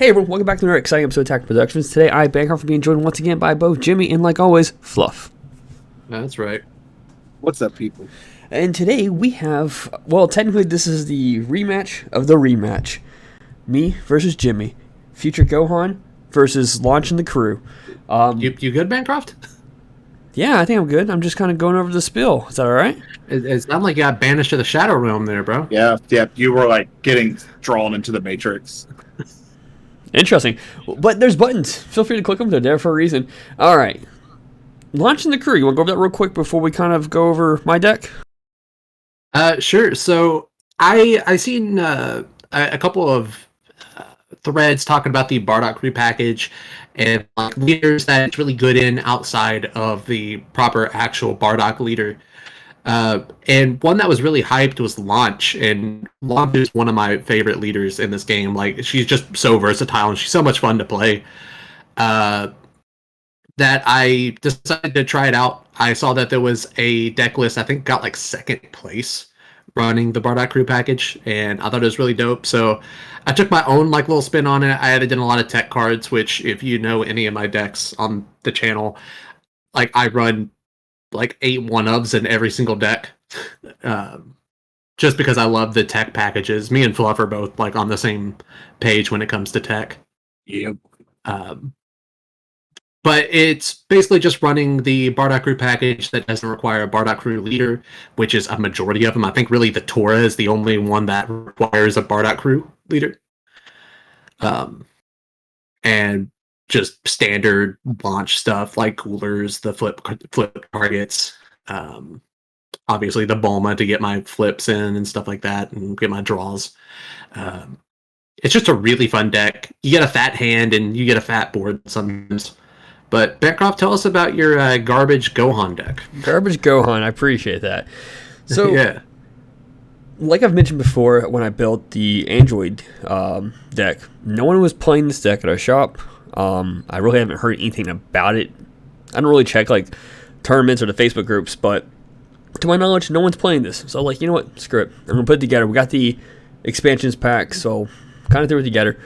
Hey everyone, welcome back to another exciting episode of Attack Productions. Today I bank off for being joined once again by both Jimmy and, like always, Fluff. That's right. What's up, people? And today we have, well, technically this is the rematch of the rematch. Me versus Jimmy. Future Gohan versus Launching the Crew. You good, Bancroft? Yeah, I think I'm good. I'm just kind of going over the spiel. Is that alright? It's not like you got banished to the Shadow Realm there, bro. Yeah, you were like getting drawn into the Matrix. Interesting. But there's buttons. Feel free to click them. They're there for a reason. Alright. Launching the Crew. You want to go over that real quick before we kind of go over my deck? Sure. So I seen a couple of threads talking about the Bardock Crew package and like leaders that it's really good in outside of the proper actual Bardock leader. And one that was really hyped was Launch, and Launch is one of my favorite leaders in this game. Like, she's just so versatile and she's so much fun to play. That I decided to try it out. I saw that there was a deck list, I think got like second place running the Bardock Crew package, and I thought it was really dope. So I took my own like little spin on it. I added in a lot of tech cards, which if you know any of my decks on the channel, like I run like 8 1-ofs in every single deck. Just because I love the tech packages. Me and Fluff are both like on the same page when it comes to tech. Yep. But it's basically just running the Bardock Crew package that doesn't require a Bardock Crew leader, which is a majority of them. I think really the Tora is the only one that requires a Bardock Crew leader. And just standard launch stuff like coolers, the flip targets, obviously the Bulma to get my flips in and stuff like that and get my draws. It's just a really fun deck. You get a fat hand and you get a fat board sometimes. But Bancroft, tell us about your Garbage Gohan deck. Garbage Gohan, I appreciate that. So, yeah. Like I've mentioned before, when I built the Android deck, no one was playing this deck at our shop. I really haven't heard anything about it. I don't really check like tournaments or the Facebook groups, but to my knowledge, no one's playing this. So like, you know what? Screw it. I'm gonna put it together. We got the expansions pack, so kind of threw it together.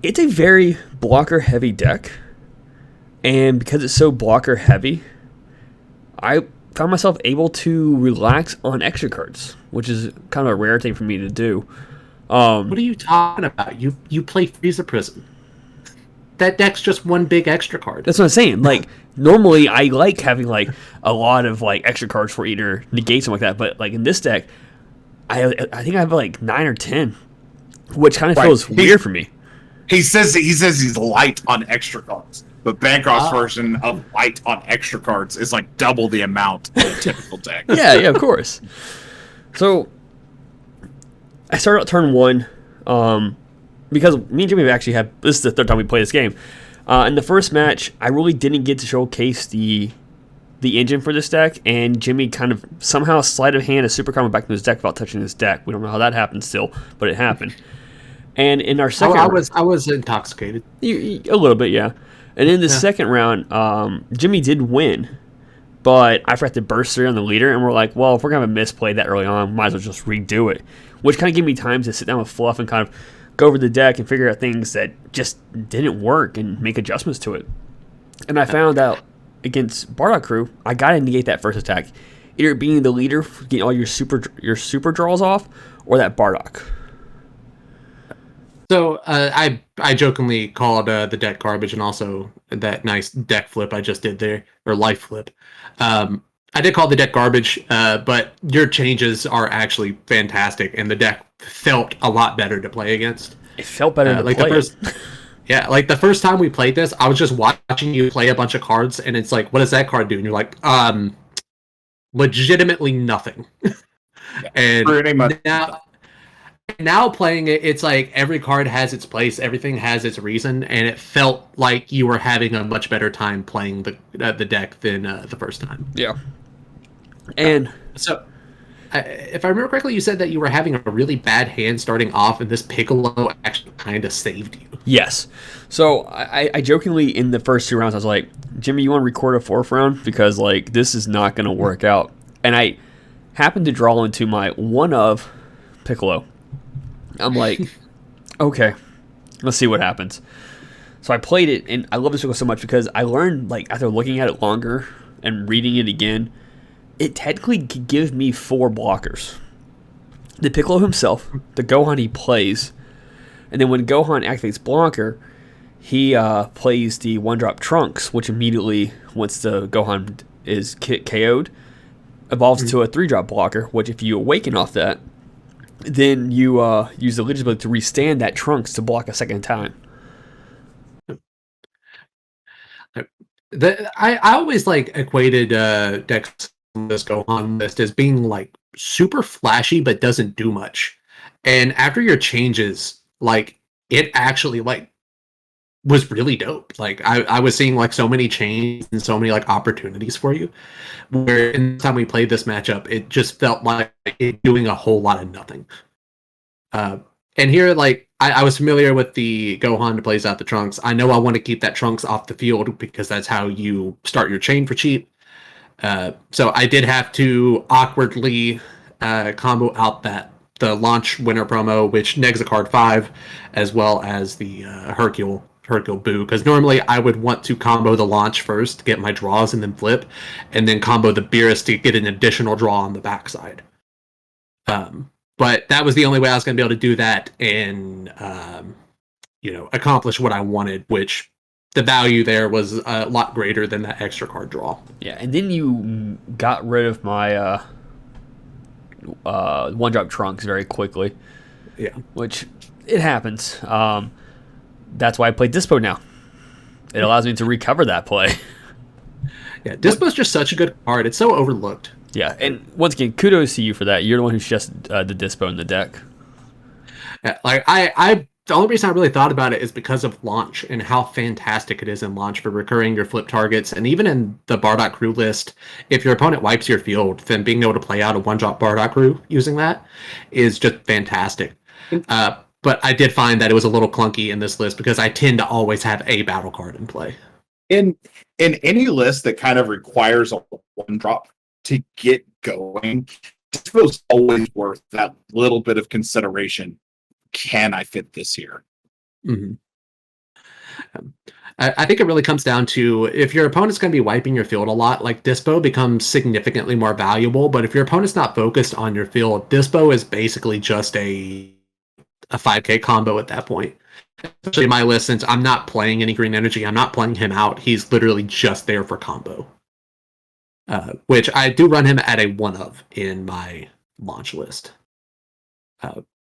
It's a very blocker heavy deck, and because it's so blocker heavy, I found myself able to relax on extra cards, which is kind of a rare thing for me to do. What are you talking about? You play Frieza Prison. That deck's just one big extra card. That's what I'm saying. Like, normally I like having like a lot of like extra cards for either negate something like that, but like in this deck, I think I have like 9 or 10, which kind of feels weird for me. He says he's light on extra cards, but Bancroft's version of light on extra cards is like double the amount of a typical deck. yeah, of course. So I started out turn 1. Because me and Jimmy have actually had, this is the third time we play this game. In the first match, I really didn't get to showcase the engine for this deck, and Jimmy kind of somehow sleight of hand a super common back into his deck without touching his deck. We don't know how that happened still, but it happened. And in our second I was intoxicated. A little bit, yeah. And in the second round, Jimmy did win, but I forgot to burst through on the leader, and we're like, well, if we're going to have a misplay that early on, might as well just redo it. Which kind of gave me time to sit down with Fluff and kind of go over the deck and figure out things that just didn't work and make adjustments to it. And I found out against Bardock Crew, I gotta negate that first attack, either being the leader, getting all your super draws off, or that Bardock. So I jokingly called the deck garbage, and also that nice deck flip I just did there, or life flip. I did call the deck garbage, but your changes are actually fantastic, and the deck felt a lot better to play against. It felt better to like play. Yeah, like the first time we played this, I was just watching you play a bunch of cards, and it's like, what does that card do? And you're like, legitimately nothing. And pretty much. Now playing it, it's like every card has its place, everything has its reason, and it felt like you were having a much better time playing the deck than the first time. Yeah. And so, if I remember correctly, you said that you were having a really bad hand starting off, and this Piccolo actually kind of saved you. Yes. So I jokingly in the first 2 rounds I was like, Jimmy, you want to record a 4th round because like this is not going to work out. And I happened to draw into my one of Piccolo. I'm like, okay, Let's see what happens. So I played it, and I love this circle so much because I learned, like, after looking at it longer and reading it again, it technically could give me 4 blockers. The Piccolo himself, the Gohan he plays, and then when Gohan activates blocker, he plays the 1-drop Trunks, which immediately, once the Gohan is KO'd, evolves into a 3-drop blocker, which if you awaken off that, then you use the Legion's ability to restand that Trunks to block a second time. I always like equated decks on this Gohan list as being like super flashy but doesn't do much. And after your changes, like it actually like was really dope. Like I was seeing like so many changes and so many like opportunities for you. Where in the time we played this matchup, it just felt like it doing a whole lot of nothing. And here, like, I was familiar with the Gohan that plays out the Trunks. I know I want to keep that Trunks off the field because that's how you start your chain for cheap. So I did have to awkwardly combo out the launch winner promo, which negs a card 5, as well as the Hercule Boo. Because normally I would want to combo the launch first to get my draws and then flip, and then combo the Beerus to get an additional draw on the backside. But that was the only way I was going to be able to do that and, accomplish what I wanted, which the value there was a lot greater than that extra card draw. Yeah, and then you got rid of my 1-drop Trunks very quickly. Yeah. Which, it happens. That's why I play Dyspo now. It allows me to recover that play. Yeah, Dyspo's just such a good card. It's so overlooked. Yeah, and once again, kudos to you for that. You're the one who's just the Dyspo in the deck. Yeah, like I the only reason I really thought about it is because of launch and how fantastic it is in launch for recurring your flip targets, and even in the Bardock crew list, if your opponent wipes your field, then being able to play out a 1-drop Bardock crew using that is just fantastic. But I did find that it was a little clunky in this list because I tend to always have a battle card in play. In any list that kind of requires a 1-drop to get going, it feels always worth that little bit of consideration. Can I fit this here? Mm-hmm. I think it really comes down to if your opponent's going to be wiping your field a lot, like Dyspo becomes significantly more valuable. But if your opponent's not focused on your field, Dyspo is basically just a 5k combo at that point. Especially in my list, since I'm not playing any green energy, I'm not playing him out. He's literally just there for combo. Which I do run him at a 1-of in my launch list.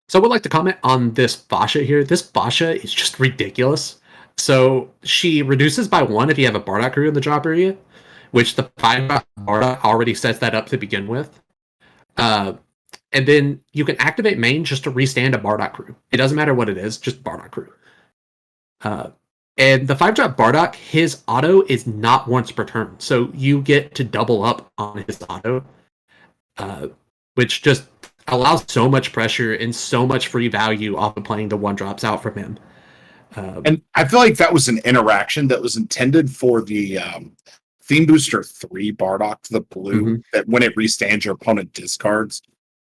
So I would like to comment on this Fascia here. This Fascia is just ridiculous. So she reduces by 1 if you have a Bardock crew in the drop area, which the 5 Bardock already sets that up to begin with. And then you can activate main just to restand a Bardock crew. It doesn't matter what it is, just Bardock crew. And the 5-drop Bardock, his auto is not once per turn. So you get to double up on his auto, which just allows so much pressure and so much free value off of playing the 1-drops out from him. And I feel like that was an interaction that was intended for the Theme Booster 3 Bardock, the blue, that when it restands, your opponent discards.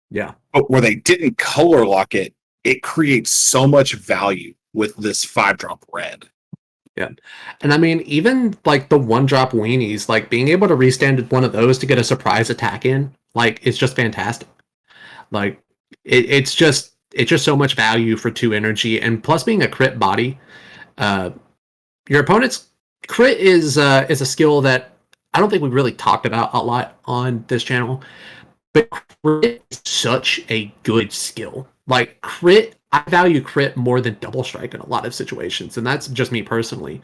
Yeah. But where they didn't color lock it, it creates so much value with this 5-drop red. Yeah. And I mean, even like the 1-drop weenies, like being able to restand one of those to get a surprise attack in, like it's just fantastic. Like it's just so much value for 2 energy, and plus being a crit body, your opponent's crit is a skill that I don't think we've really talked about a lot on this channel, but crit is such a good skill. Like crit, I value crit more than double strike in a lot of situations, and that's just me personally.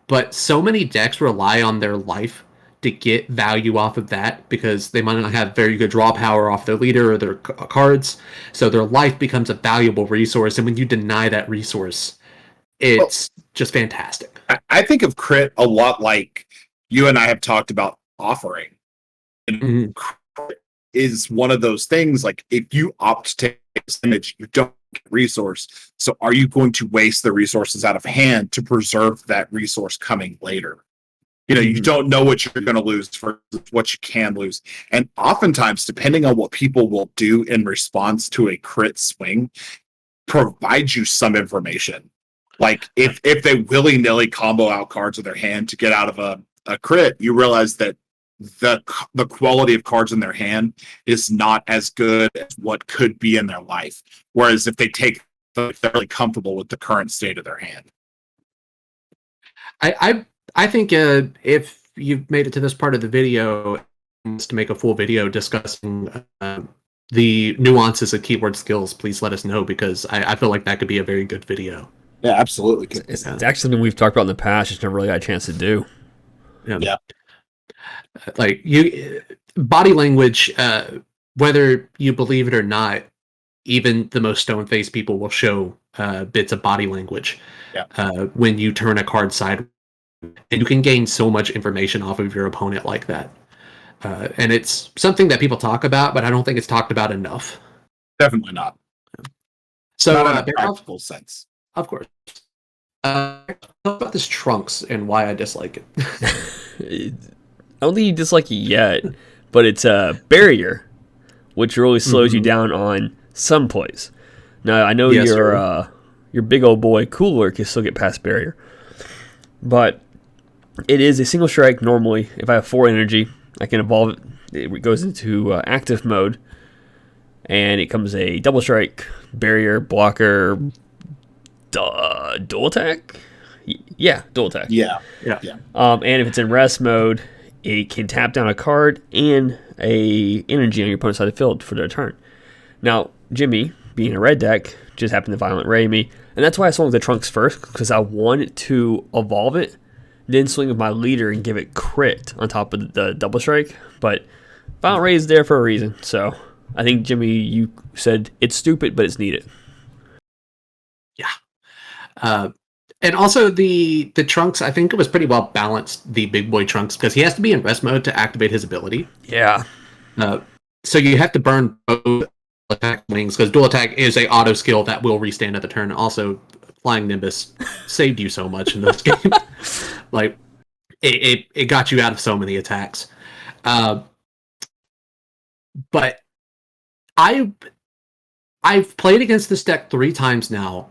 But so many decks rely on their life to get value off of that because they might not have very good draw power off their leader or their cards. So their life becomes a valuable resource. And when you deny that resource, it's just fantastic. I think of crit a lot like you and I have talked about offering. And crit is one of those things, like if you opt to take this image, you don't get resource. So are you going to waste the resources out of hand to preserve that resource coming later? You know, you don't know what you're going to lose versus what you can lose. And oftentimes, depending on what people will do in response to a crit swing, provides you some information. Like if they willy nilly combo out cards with their hand to get out of a crit, you realize that the quality of cards in their hand is not as good as what could be in their life. Whereas if they're really comfortable with the current state of their hand. I think if you've made it to this part of the video, to make a full video discussing the nuances of keyword skills, please let us know, because I feel like that could be a very good video. Yeah, absolutely. It's actually something we've talked about in the past, just never really got a chance to do. Yeah. Like body language, whether you believe it or not, even the most stone-faced people will show bits of body language when you turn a card side, and you can gain so much information off of your opponent like that. And it's something that people talk about, but I don't think it's talked about enough. Definitely not. So, not in a practical sense. Of course. About this Trunks and why I dislike it. I don't think you dislike it yet, but it's a barrier, which really slows you down on some plays. Now, I know your big old boy Cooler can still get past barrier, but it is a single strike normally. If I have 4 energy, I can evolve it. It goes into active mode, and it comes a double strike, barrier, blocker, dual attack? Yeah, dual attack. Yeah. And if it's in rest mode, it can tap down a card and a energy on your opponent's side of the field for their turn. Now, Jimmy, being a red deck, just happened to Violent Ray me, and that's why I swung the Trunks first, because I wanted to evolve it, then swing with my leader and give it crit on top of the double strike. But Violent Ray is there for a reason, so I think, Jimmy, you said it's stupid, but it's needed. Yeah. And also the Trunks, I think it was pretty well balanced, the big boy Trunks, because he has to be in rest mode to activate his ability. Yeah. So you have to burn both attack wings, because dual attack is a auto skill that will restand at the turn. Also, Flying Nimbus saved you so much in this game. Like, it got you out of so many attacks. But I've played against this deck 3 times now,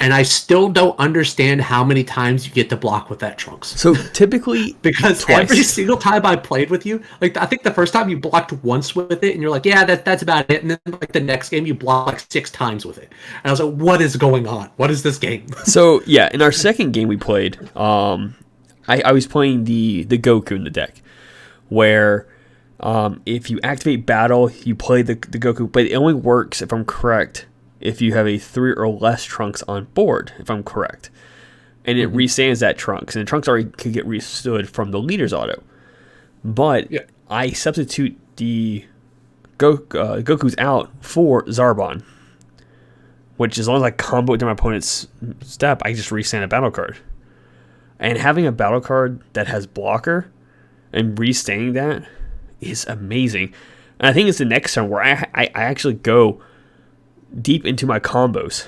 and I still don't understand how many times you get to block with that Trunks. So typically, because twice. Every single time I played with you, like I think the first time you blocked once with it, and you're like, yeah, that's about it. And then like the next game, you blocked like 6 times with it, and I was like, what is going on? What is this game? So yeah, in our second game we played, I was playing the Goku in the deck, where if you activate battle, you play the Goku, but it only works, if I'm correct, if you have a 3 or less Trunks on board, if I'm correct. And it restands that Trunks, and the Trunks already could get restood from the leader's auto. But I substitute the Goku's out for Zarbon, which, as long as I combo it to my opponent's step, I just restand a battle card. And having a battle card that has blocker and restanding that is amazing. And I think it's the next turn where I actually go deep into my combos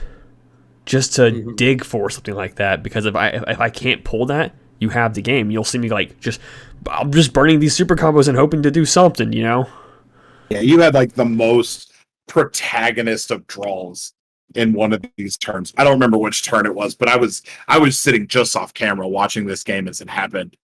just to dig for something like that, because if I can't pull that, you have the game. You'll see me like I'm just burning these super combos and hoping to do something, you know? Yeah, you had like the most protagonist of draws in one of these turns. I don't remember which turn it was, but I was sitting just off camera watching this game as it happened,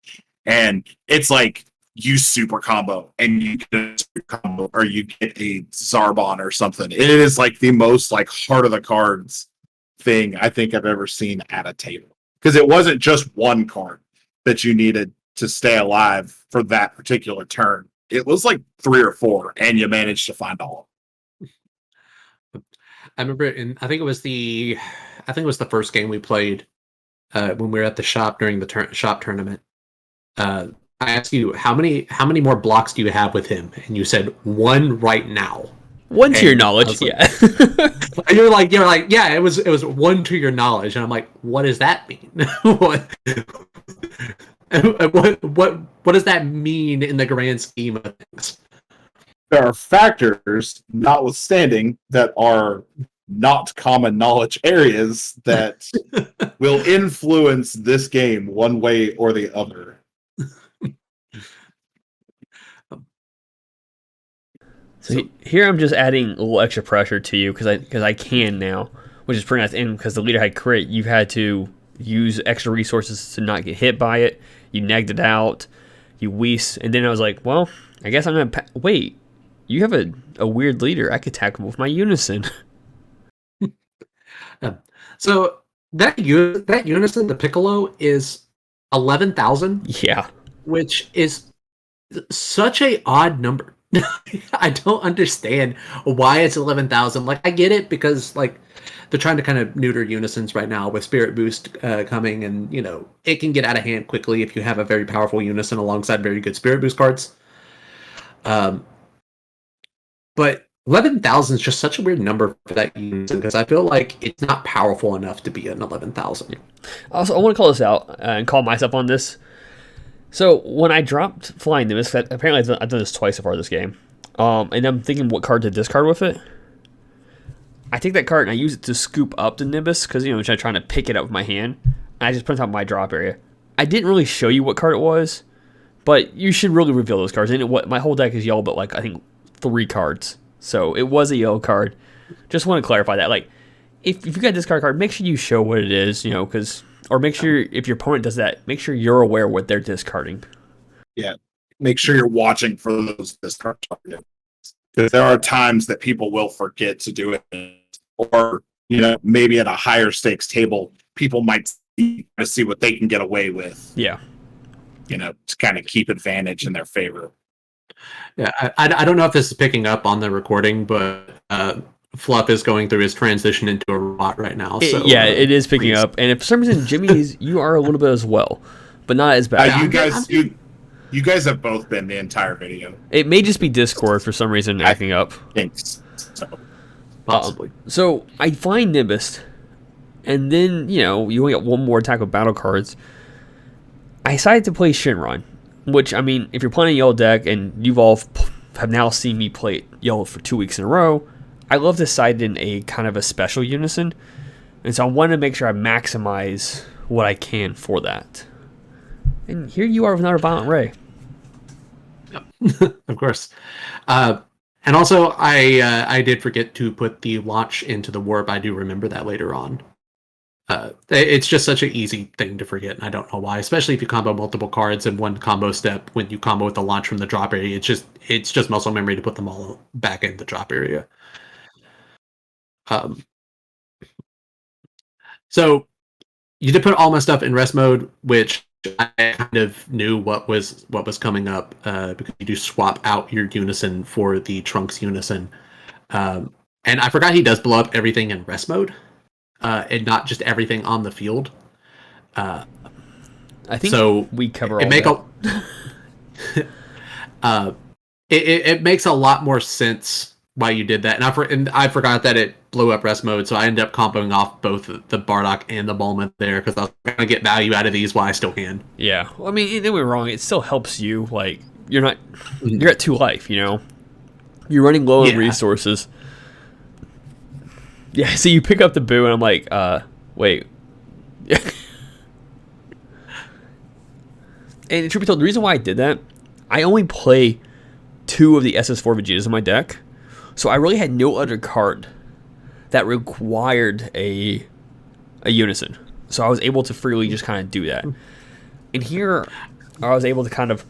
and it's like you super combo and you get a super combo, or you get a Zarbon or something. It is like the most like heart of the cards thing I think I've ever seen at a table, because it wasn't just one card that you needed to stay alive for that particular turn. It was like 3 or 4, and you managed to find all of them. I remember, I think it was the first game we played when we were at the shop during the shop tournament. I asked you how many more blocks do you have with him, and you said 1 right now. 1 to your knowledge, like, yeah. And you're like, yeah, it was 1 to your knowledge, and I'm like, what does that mean? what does that mean in the grand scheme of things? There are factors, notwithstanding, that are not common knowledge areas that will influence this game one way or the other. So here I'm just adding a little extra pressure to you, because I can now. which is pretty nice. And because the leader had crit, you had to use extra resources to not get hit by it. You negged it out. You Whis. And then I was like, well, I guess I'm going to... Wait, you have a weird leader. I could tackle him with my Unison. So that Unison, the Piccolo, is 11,000. Yeah. Which is such a odd number. I don't understand why it's 11,000. Like, I get it because, like, they're trying to kind of neuter Unisons right now with Spirit Boost coming, and, you know, it can get out of hand quickly if you have a very powerful Unison alongside very good Spirit Boost cards. But 11,000 is just such a weird number for that Unison because I feel like it's not powerful enough to be an 11,000. Also, I want to call this out and call myself on this. So when I dropped Flying Nimbus, apparently I've done this twice so far this game, and I'm thinking what card to discard with it. I take that card and I use it to scoop up the Nimbus because, you know, I'm trying to pick it up with my hand. And I just put it on top of my drop area. I didn't really show you what card it was, but you should really reveal those cards. And my whole deck is yellow, but like I think 3 cards. So it was a yellow card. Just want to clarify that. Like, if you got a discard card, make sure you show what it is, you know, because... Or make sure, if your opponent does that, make sure you're aware of what they're discarding. Yeah. Make sure you're watching for those discard targets. Because there are times that people will forget to do it. Or, you know, maybe at a higher stakes table, people might see what they can get away with. Yeah. You know, to kind of keep advantage in their favor. Yeah, I don't know if this is picking up on the recording, but Fluff is going through his transition into a robot right now. So it is picking up. And if for some reason, Jimmy's, you are a little bit as well, but not as bad. You guys have both been the entire video. It may just be Discord for some reason acting up. Thanks. So, possibly. So I find Nimbus, and then, you know, you only got one more attack with battle cards. I decided to play Shinron, which, I mean, if you're playing a yellow deck, and you've all have now seen me play yellow for 2 weeks in a row, I love this side in a kind of a special Unison, and so I want to make sure I maximize what I can for that. And here you are with another Violent Ray. Yep. Of course. And also, I did forget to put the launch into the warp. I do remember that later on. It's just such an easy thing to forget, and I don't know why. Especially if you combo multiple cards in one combo step. When you combo with the launch from the drop area, it's just muscle memory to put them all back in the drop area. So you did put all my stuff in rest mode, which I kind of knew what was coming up because you do swap out your Unison for the Trunks Unison, and I forgot he does blow up everything in rest mode, and not just everything on the field. I think so. We cover it all that. It makes a lot more sense why you did that, and I forgot that it blew up rest mode, so I ended up comboing off both the Bardock and the Bulma there because I was going to get value out of these while I still can. Yeah, well, I mean, don't get me wrong, it still helps you. Like, you're at 2 life, you know? You're running low on resources. Yeah, so you pick up the Boo, and I'm like, wait. And truth be told, the reason why I did that, I only play 2 of the SS4 Vegetas in my deck, so I really had no other card that required a Unison. So I was able to freely just kind of do that. And here, I was able to kind of...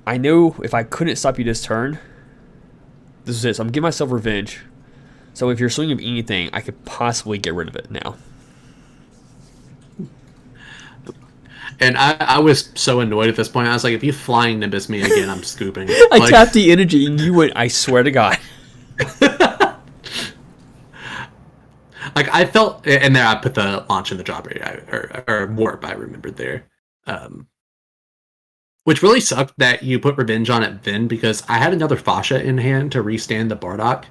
I know if I couldn't stop you this turn, this is it. So I'm giving myself revenge. So if you're swinging of anything, I could possibly get rid of it now. And I was so annoyed at this point. I was like, if you Flying Nimbus me again, I'm scooping. I tapped the energy, and you went, I swear to God. Like, I felt, and there I put the launch in the drop area, or warp, I remembered there. Which really sucked that you put revenge on it then, because I had another Fascia in hand to restand the Bardock.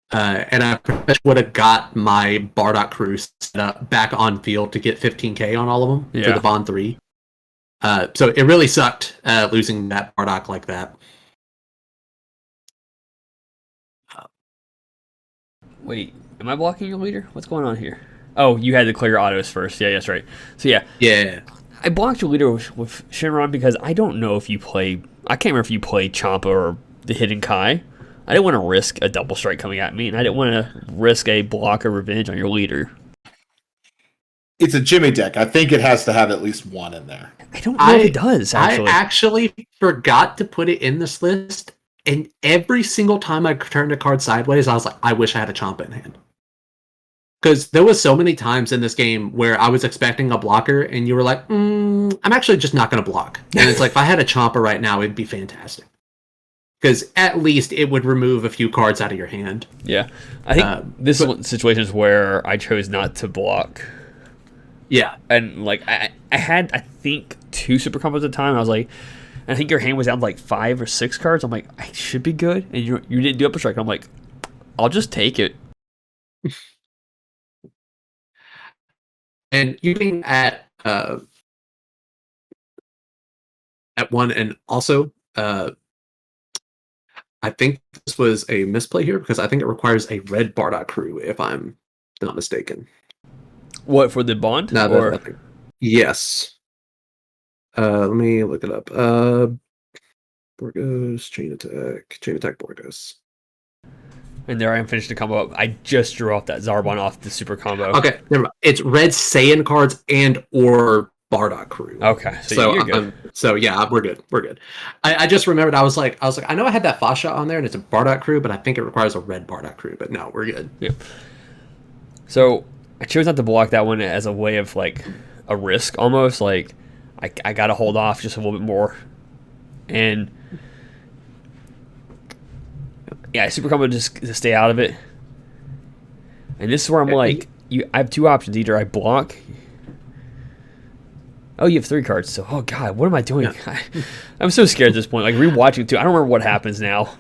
And I pretty much would have got my Bardock crew set up back on field to get 15k on all of them for the Bond 3. So it really sucked losing that Bardock like that. Wait, am I blocking your leader? What's going on here? Oh, you had to clear your autos first. Yeah, that's right. So yeah. I blocked your leader with Shinron because I don't know if you play... I can't remember if you play Champa or the Hidden Kai. I didn't want to risk a double strike coming at me, and I didn't want to risk a block or revenge on your leader. It's a Jimmy deck. I think it has to have at least one in there. I don't know if it does, actually. I actually forgot to put it in this list, and every single time I turned a card sideways, I was like, I wish I had a Champa in hand. Because there was so many times in this game where I was expecting a blocker, and you were like, I'm actually just not going to block. And it's like, if I had a Champa right now, it'd be fantastic. Because at least it would remove a few cards out of your hand. Yeah. I think this is one of the situations where I chose not to block. Yeah. And, like, I had, I think, 2 super combos at the time. I was like, I think your hand was down to, like, 5 or 6 cards. I'm like, I should be good. And you didn't do up a strike. I'm like, I'll just take it. And you being at one, and also, I think this was a misplay here because I think it requires a red Bardock crew, if I'm not mistaken. What, for the bond? No, yes. Let me look it up. Borgos, chain attack, Borgos. And there I am, finished the combo up. I just drew off that Zarbon off the super combo. Okay, never mind. It's red Saiyan cards and or Bardock crew. Okay, so you're good. So yeah, we're good. We're good. I just remembered. I was like, I know I had that Fascia on there, and it's a Bardock crew, but I think it requires a red Bardock crew. But no, we're good. Yep. So I chose not to block that one as a way of like a risk, almost like I got to hold off just a little bit more, and yeah, super combo just to stay out of it. And this is where I'm like, I have 2 options: either I block. Oh, you have 3 cards. So, oh god, what am I doing? Yeah. I'm so scared at this point. Like rewatching it too, I don't remember what happens now.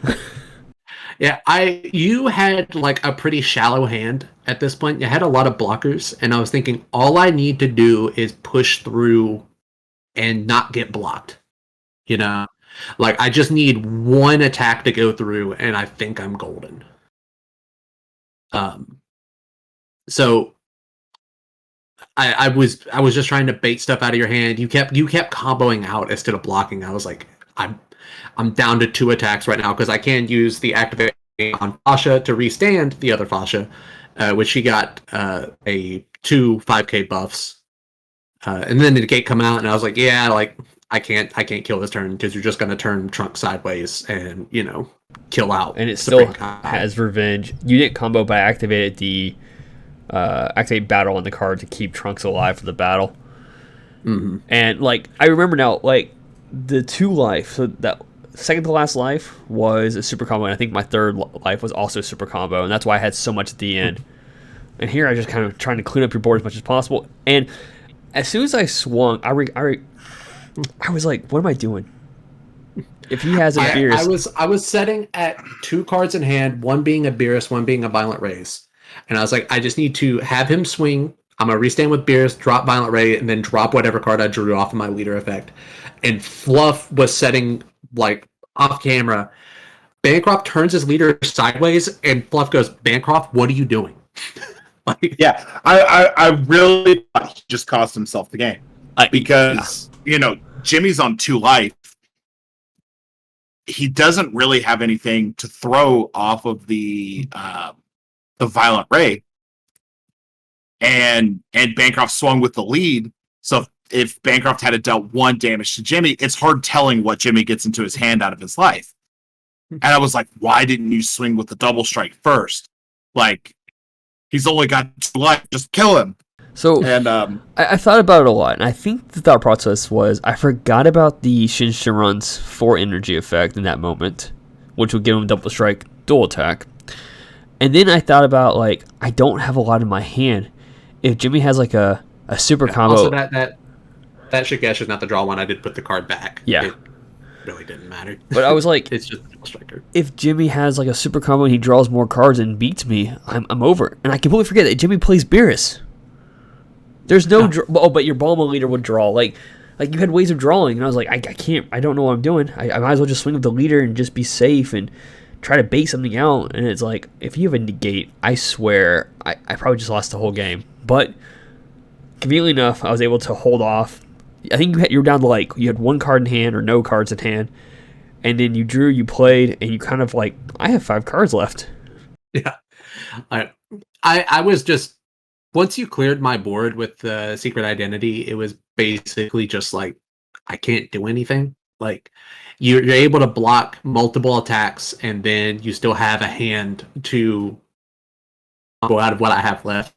Yeah, you had like a pretty shallow hand at this point. You had a lot of blockers, and I was thinking all I need to do is push through and not get blocked. You know, like I just need one attack to go through, and I think I'm golden. So I was just trying to bait stuff out of your hand. You kept comboing out instead of blocking. I was like, I'm down to 2 attacks right now because I can use the activate on Fascia to restand the other Fascia, which she got a 2 5k buffs, and then the gate come out, and I was like, yeah, like I can't kill this turn because you're just gonna turn Trunk sideways and kill out. And it still has revenge. You didn't combo, but I activated the activate battle on the card to keep Trunks alive for the battle. Mm-hmm. And like I remember now, like the 2 life, so that second to last life was a super combo, and I think my 3rd life was also a super combo, and that's why I had so much at the end. And here I just kind of trying to clean up your board as much as possible. And as soon as I swung, I was like, what am I doing? If he has a Beerus, I was setting at 2 cards in hand, one being a Beerus, one being a Violent Rays. And I was like, I just need to have him swing. I'm going to restand with Beerus, drop Violent Ray, and then drop whatever card I drew off of my leader effect. And Fluff was setting, like, off camera. Bancroft turns his leader sideways, and Fluff goes, Bancroft, what are you doing? Like, yeah, I really thought he just cost himself the game. Because, Jimmy's on 2 life. He doesn't really have anything to throw off of the Violent Ray, and Bancroft swung with the lead. So if Bancroft had dealt 1 damage to Jimmy, it's hard telling what Jimmy gets into his hand out of his life. And I was like, why didn't you swing with the double strike first? Like, he's only got 2 life, just kill him. So and I thought about it a lot, and I think the thought process was I forgot about the Shinshirun's 4 energy effect in that moment, which would give him double strike, dual attack. And then I thought about, like, I don't have a lot in my hand. If Jimmy has, like, a super combo... Also, that Shigesh is not the draw one. I did put the card back. Yeah. It really didn't matter. But I was like... It's just a striker. If Jimmy has, like, a super combo and he draws more cards and beats me, I'm over. And I completely forget that Jimmy plays Beerus. There's no... but your Balma leader would draw. Like you had ways of drawing. And I was like, I can't... I don't know what I'm doing. I might as well just swing with the leader and just be safe and... try to bait something out, and it's like, if you have a negate, I swear I probably just lost the whole game. But conveniently enough, I was able to hold off. I think you were down to, like, you had 1 card in hand or no cards in hand, and then you drew, you played, and you kind of like, I have 5 cards left. Yeah. I was just, once you cleared my board with the secret identity, it was basically just like, I can't do anything. Like, you're able to block multiple attacks, and then you still have a hand to go out of what I have left.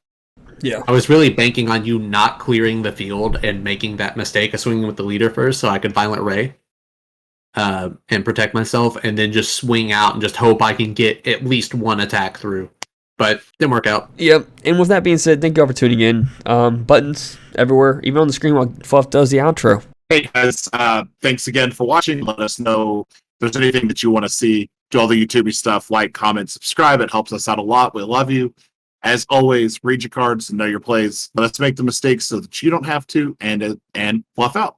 Yeah. I was really banking on you not clearing the field and making that mistake of swinging with the leader first so I could Violent Ray and protect myself, and then just swing out and just hope I can get at least one attack through. But didn't work out. Yep. And with that being said, thank you all for tuning in. Buttons everywhere, even on the screen while Fluff does the outro. Hey guys, thanks again for watching. Let us know if there's anything that you want to see. Do all the YouTube stuff, like, comment, subscribe. It helps us out a lot. We love you. As always, read your cards and know your plays. Let's make the mistakes so that you don't have to, and fluff out.